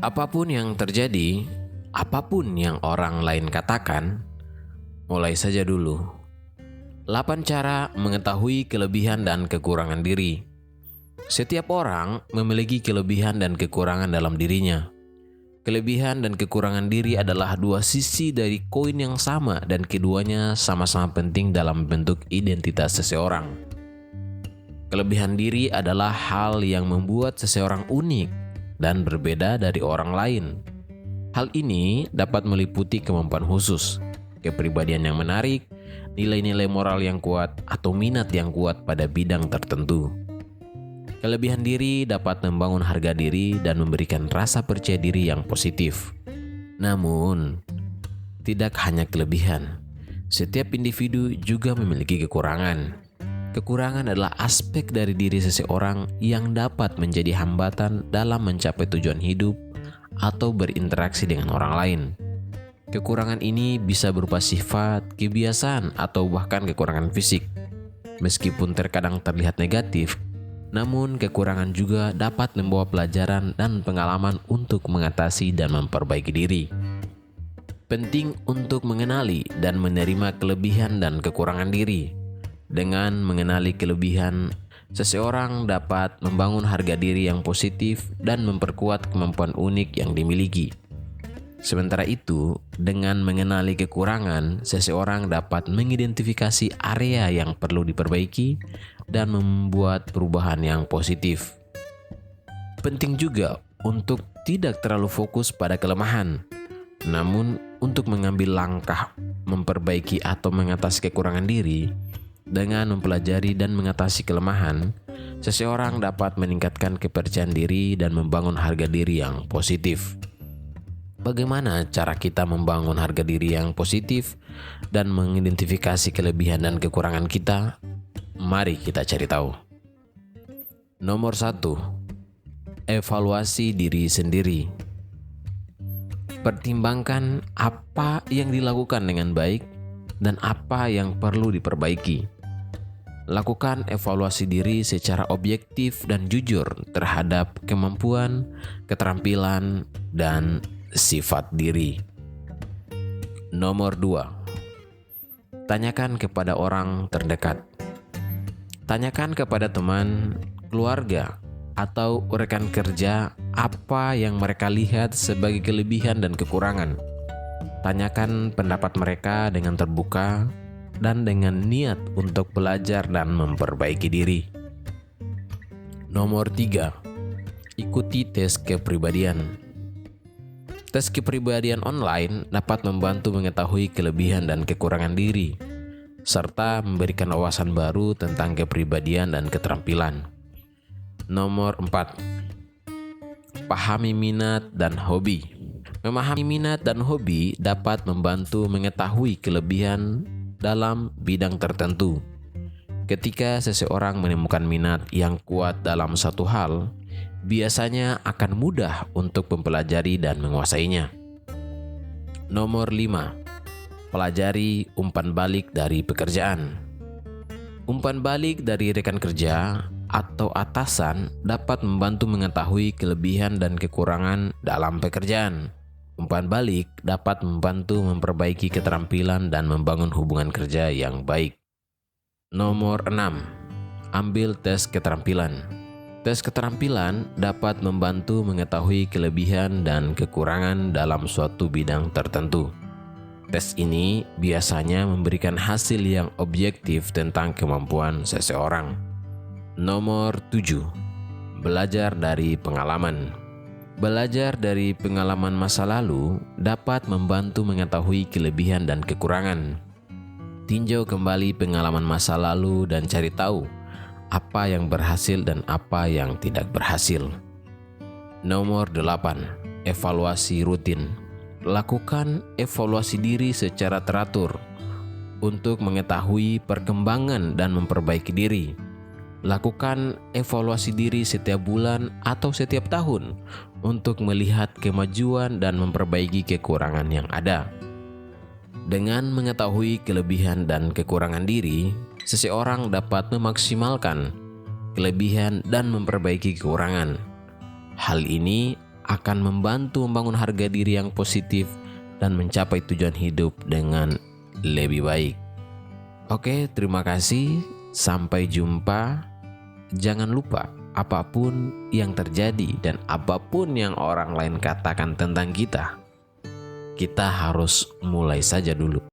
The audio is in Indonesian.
Apapun yang terjadi, apapun yang orang lain katakan, mulai saja dulu. 8 cara mengetahui kelebihan dan kekurangan diri. Setiap orang memiliki kelebihan dan kekurangan dalam dirinya. Kelebihan dan kekurangan diri adalah dua sisi dari koin yang sama dan keduanya sama-sama penting dalam bentuk identitas seseorang. Kelebihan diri adalah hal yang membuat seseorang unik dan berbeda dari orang lain. Hal ini dapat meliputi kemampuan khusus, kepribadian yang menarik, nilai-nilai moral yang kuat, atau minat yang kuat pada bidang tertentu. Kelebihan diri dapat membangun harga diri dan memberikan rasa percaya diri yang positif. Namun, tidak hanya kelebihan, setiap individu juga memiliki kekurangan. Kekurangan adalah aspek dari diri seseorang yang dapat menjadi hambatan dalam mencapai tujuan hidup atau berinteraksi dengan orang lain. Kekurangan ini bisa berupa sifat, kebiasaan, atau bahkan kekurangan fisik. Meskipun terkadang terlihat negatif, namun kekurangan juga dapat membawa pelajaran dan pengalaman untuk mengatasi dan memperbaiki diri. Penting untuk mengenali dan menerima kelebihan dan kekurangan diri. Dengan mengenali kelebihan, seseorang dapat membangun harga diri yang positif dan memperkuat kemampuan unik yang dimiliki. Sementara itu, dengan mengenali kekurangan, seseorang dapat mengidentifikasi area yang perlu diperbaiki dan membuat perubahan yang positif. Penting juga untuk tidak terlalu fokus pada kelemahan, namun untuk mengambil langkah memperbaiki atau mengatasi kekurangan diri. Dengan mempelajari dan mengatasi kelemahan, seseorang dapat meningkatkan kepercayaan diri dan membangun harga diri yang positif. Bagaimana cara kita membangun harga diri yang positif dan mengidentifikasi kelebihan dan kekurangan kita? Mari kita cari tahu. Nomor 1, evaluasi diri sendiri. Pertimbangkan apa yang dilakukan dengan baik dan apa yang perlu diperbaiki. Lakukan evaluasi diri secara objektif dan jujur terhadap kemampuan, keterampilan, dan sifat diri. Nomor 2, tanyakan kepada orang terdekat. Tanyakan kepada teman, keluarga, atau rekan kerja apa yang mereka lihat sebagai kelebihan dan kekurangan. Tanyakan pendapat mereka dengan terbuka dan dengan niat untuk belajar dan memperbaiki diri. Nomor 3, ikuti tes kepribadian. Tes kepribadian online dapat membantu mengetahui kelebihan dan kekurangan diri, serta memberikan wawasan baru tentang kepribadian dan keterampilan. Nomor 4, pahami minat dan hobi. Memahami minat dan hobi dapat membantu mengetahui kelebihan dalam bidang tertentu. Ketika seseorang menemukan minat yang kuat dalam satu hal, biasanya akan mudah untuk mempelajari dan menguasainya. Nomor 5, pelajari umpan balik dari pekerjaan. Umpan balik dari rekan kerja atau atasan dapat membantu mengetahui kelebihan dan kekurangan dalam pekerjaan. Umpan balik dapat membantu memperbaiki keterampilan dan membangun hubungan kerja yang baik. Nomor 6, ambil tes keterampilan. Tes keterampilan dapat membantu mengetahui kelebihan dan kekurangan dalam suatu bidang tertentu. Tes ini biasanya memberikan hasil yang objektif tentang kemampuan seseorang. Nomor 7, belajar dari pengalaman. Belajar dari pengalaman masa lalu dapat membantu mengetahui kelebihan dan kekurangan. Tinjau kembali pengalaman masa lalu dan cari tahu apa yang berhasil dan apa yang tidak berhasil. Nomor 8, evaluasi rutin. Lakukan evaluasi diri secara teratur untuk mengetahui perkembangan dan memperbaiki diri. Lakukan evaluasi diri setiap bulan atau setiap tahun untuk melihat kemajuan dan memperbaiki kekurangan yang ada. Dengan mengetahui kelebihan dan kekurangan diri, seseorang dapat memaksimalkan kelebihan dan memperbaiki kekurangan. Hal ini akan membantu membangun harga diri yang positif dan mencapai tujuan hidup dengan lebih baik. Oke, terima kasih. Sampai jumpa. Jangan lupa, apapun yang terjadi dan apapun yang orang lain katakan tentang kita, kita harus mulai saja dulu.